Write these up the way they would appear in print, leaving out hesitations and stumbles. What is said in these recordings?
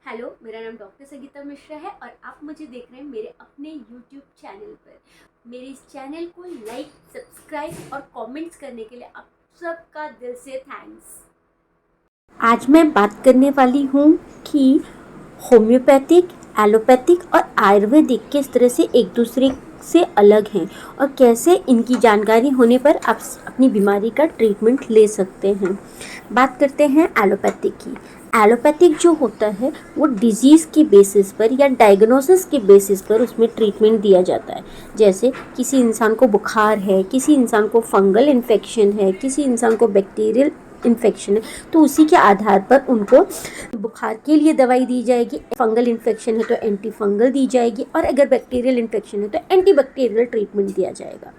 Hello, मेरा नाम doctor Sangeeta Mishra है और आप मुझे देख रहे हैं मेरे अपने यूट्यूब चैनल पर। मेरे इस चैनल को लाइक, सब्सक्राइब और कमेंट्स करने के लिए आप सबका दिल से थैंक्स। आज मैं बात करने वाली हूँ कि होम्योपैथिक, एलोपैथिक और आयुर्वेदिक किस तरह से एक दूसरे से अलग हैं और कैसे इनकी जानकारी होने पर आप अपनी बीमारी का ट्रीटमेंट ले सकते हैं। बात करते हैं एलोपैथिक की। एलोपैथिक जो होता है वो डिजीज़ के बेसिस पर या डायग्नोसिस के बेसिस पर उसमें ट्रीटमेंट दिया जाता है। जैसे किसी इंसान को बुखार है, किसी इंसान को फंगल इन्फेक्शन है, किसी इंसान को बैक्टीरियल इन्फेक्शन है, तो उसी के आधार पर उनको बुखार के लिए दवाई दी जाएगी। फंगल इन्फेक्शन है तो एंटी फंगल दी जाएगी और अगर बैक्टीरियल इन्फेक्शन है तो एंटी बैक्टीरियल ट्रीटमेंट दिया जाएगा।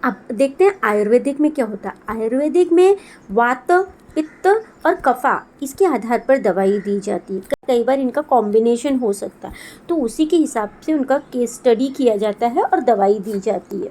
अब देखते हैं आयुर्वेदिक में क्या होता है। आयुर्वेदिक में वात, पित्त और कफा इसके आधार पर दवाई दी जाती है। कई बार इनका कॉम्बिनेशन हो सकता है, तो उसी के हिसाब से उनका केस स्टडी किया जाता है और दवाई दी जाती है।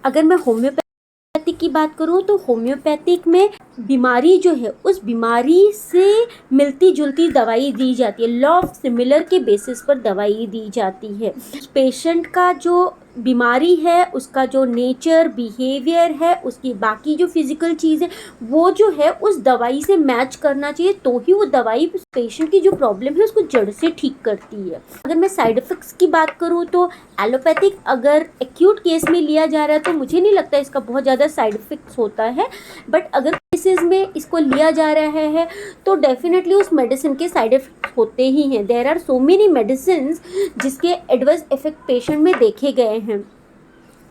अगर मैं होम्योपैथिक की बात करूँ तो होम्योपैथिक में बीमारी जो है उस बीमारी से मिलती जुलती दवाई दी जाती है। लॉ ऑफ सिमिलर के बेसिस पर दवाई दी जाती है। पेशेंट का जो बीमारी है, उसका जो नेचर, बिहेवियर है, उसकी बाकी जो फिजिकल चीज़ है, वो जो है उस दवाई से मैच करना चाहिए, तो ही वो दवाई पेशेंट की जो प्रॉब्लम है उसको जड़ से ठीक करती है। अगर मैं साइड इफ़ेक्ट्स की बात करूँ तो एलोपैथिक अगर एक्यूट केस में लिया जा रहा है तो मुझे नहीं लगता इसका बहुत ज़्यादा साइड इफ़ेक्ट्स होता है। बट अगर केसेस में इसको लिया जा रहा है तो डेफिनेटली उस मेडिसिन के साइड इफ़ेक्ट्स होते ही हैं। There are so many medicine जिसके एडवर्स इफेक्ट पेशेंट में देखे गए हैं,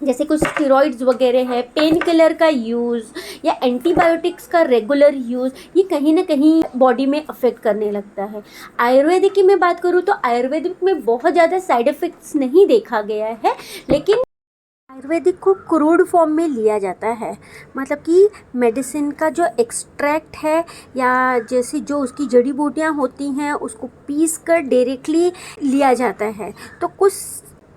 जैसे कुछ स्टेरॉइड्स वगैरह है, पेन किलर का यूज़ या एंटीबायोटिक्स का रेगुलर यूज़, ये कहीं ना कहीं बॉडी में अफेक्ट करने लगता है। आयुर्वेदिक की मैं बात करूँ तो आयुर्वेदिक में बहुत ज़्यादा साइड इफ़ेक्ट्स नहीं देखा गया है, लेकिन आयुर्वेदिक को क्रूड फॉर्म में लिया जाता है। मतलब कि मेडिसिन का जो एक्सट्रैक्ट है या जैसे जो उसकी जड़ी बूटियाँ होती हैं उसको पीस कर डायरेक्टली लिया जाता है, तो कुछ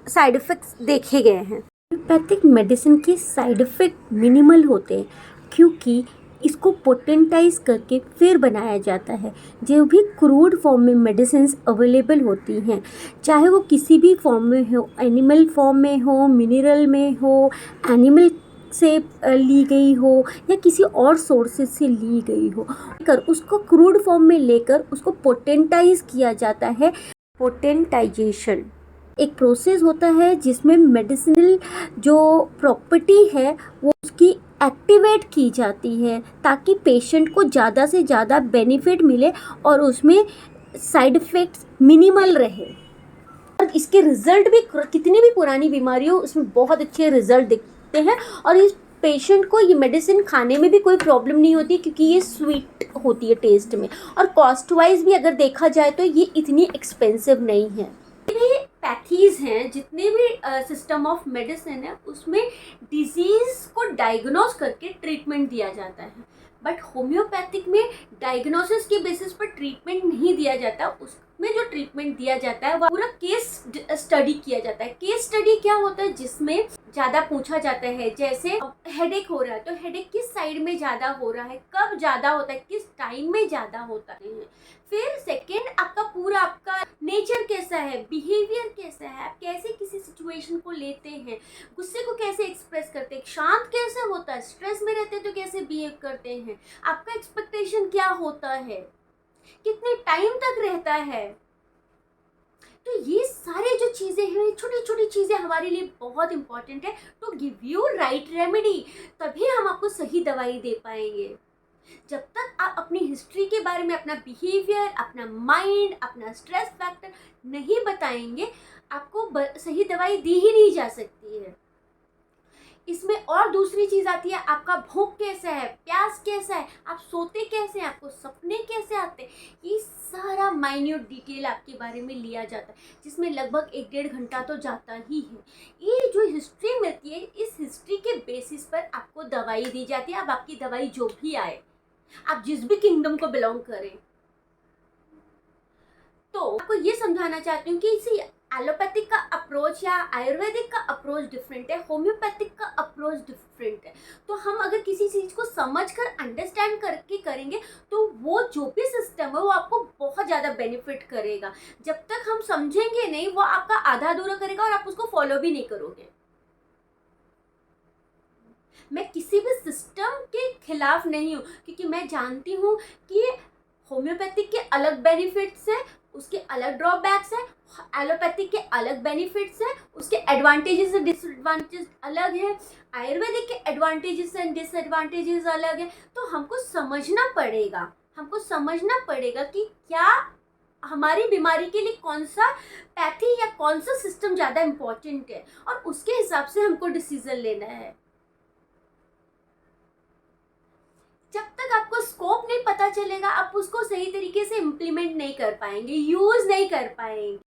साइड इफ़ेक्ट्स देखे गए हैं। होम्योपैथिक मेडिसिन के साइड इफ़ेक्ट मिनिमल होते हैं क्योंकि इसको पोटेंटाइज करके फिर बनाया जाता है। जो भी क्रूड फॉर्म में मेडिसिन अवेलेबल होती हैं, चाहे वो किसी भी फॉर्म में हो, एनिमल फॉर्म में हो, मिनरल में हो, एनिमल से ली गई हो या किसी और सोर्सेज से ली गई हो, कर उसको क्रूड फॉर्म में लेकर उसको पोटेंटाइज किया जाता है। पोटेंटाइजेशन एक प्रोसेस होता है जिसमें मेडिसिनल जो प्रॉपर्टी है वो उसकी एक्टिवेट की जाती है ताकि पेशेंट को ज़्यादा से ज़्यादा बेनिफिट मिले और उसमें साइड इफ़ेक्ट्स मिनिमल रहे। और इसके रिज़ल्ट भी कितनी भी पुरानी बीमारी हो उसमें बहुत अच्छे रिज़ल्ट दिखते हैं और इस पेशेंट को ये मेडिसिन खाने में भी कोई प्रॉब्लम नहीं होती क्योंकि ये स्वीट होती है टेस्ट में, और कॉस्ट वाइज भी अगर देखा जाए तो ये इतनी एक्सपेंसिव नहीं है। पैथीज हैं, जितने भी सिस्टम ऑफ मेडिसिन है उसमें डिजीज को डायग्नोस करके ट्रीटमेंट दिया जाता है। बट होम्योपैथिक में डायग्नोसिस के बेसिस पर ट्रीटमेंट नहीं दिया जाता। उसमें जो ट्रीटमेंट दिया जाता है वह पूरा केस स्टडी किया जाता है। केस स्टडी क्या होता है, जिसमें ज़्यादा पूछा जाता है, जैसे हेडेक हो रहा है तो हेडेक किस साइड में ज़्यादा हो रहा है, कब ज़्यादा होता है, किस टाइम में ज़्यादा होता है। फिर सेकेंड आपका नेचर कैसा है, बिहेवियर कैसा है, आप कैसे किसी सिचुएशन को लेते हैं, गुस्से को कैसे एक्सप्रेस करते हैं, शांत कैसे होता है, स्ट्रेस में रहते हैं तो कैसे बिहेव करते हैं, आपका एक्सपेक्टेशन क्या होता है, कितने टाइम तक रहता है। तो ये सारे जो चीज़ें हैं, छोटी छोटी चीज़ें हमारे लिए बहुत इंपॉर्टेंट है to give you right remedy. तभी हम आपको सही दवाई दे पाएंगे। जब तक आप अपनी हिस्ट्री के बारे में, अपना बिहेवियर, अपना माइंड, अपना स्ट्रेस फैक्टर नहीं बताएंगे, आपको सही दवाई दी ही नहीं जा सकती है। इसमें और दूसरी चीज़ आती है, आपका भूख कैसा है, प्यास कैसा है, आप सोते कैसे हैं, आपको सपने कैसे आते हैं, ये सारा माइन्यूट डिटेल आपके बारे में लिया जाता है, जिसमें लगभग 1-1.5 घंटा तो जाता ही है। ये जो हिस्ट्री मिलती है, इस हिस्ट्री के बेसिस पर आपको दवाई दी जाती है। अब आपकी दवाई जो भी आए, आप जिस भी किंगडम को बिलोंग करें, तो आपको ये समझाना चाहती हूँ कि इसी एलोपैथिक का अप्रोच या आयुर्वेदिक का अप्रोच डिफरेंट है, होम्योपैथिक का अप्रोच डिफरेंट है। तो हम अगर किसी चीज़ को समझ कर अंडरस्टैंड करके करेंगे तो वो जो भी सिस्टम है वो आपको बहुत ज़्यादा बेनिफिट करेगा। जब तक हम समझेंगे नहीं वो आपका आधा अधूरा करेगा और आप उसको फॉलो भी नहीं करोगे। मैं किसी भी सिस्टम के खिलाफ नहीं हूँ, क्योंकि मैं जानती हूँ कि होम्योपैथिक के अलग बेनिफिट्स हैं, उसके अलग ड्रॉबैक्स हैं, एलोपैथिक के अलग बेनिफिट्स हैं, उसके एडवांटेजेस और डिसएडवांटेज अलग हैं, आयुर्वेदिक के एडवांटेजेस एंड डिसएडवांटेजेस अलग हैं। तो हमको समझना पड़ेगा कि क्या हमारी बीमारी के लिए कौन सा पैथी या कौन सा सिस्टम ज़्यादा इम्पोर्टेंट है, और उसके हिसाब से हमको डिसीजन लेना है। जब तक आपको स्कोप नहीं पता चलेगा आप उसको सही तरीके से इम्प्लीमेंट नहीं कर पाएंगे, यूज नहीं कर पाएंगे।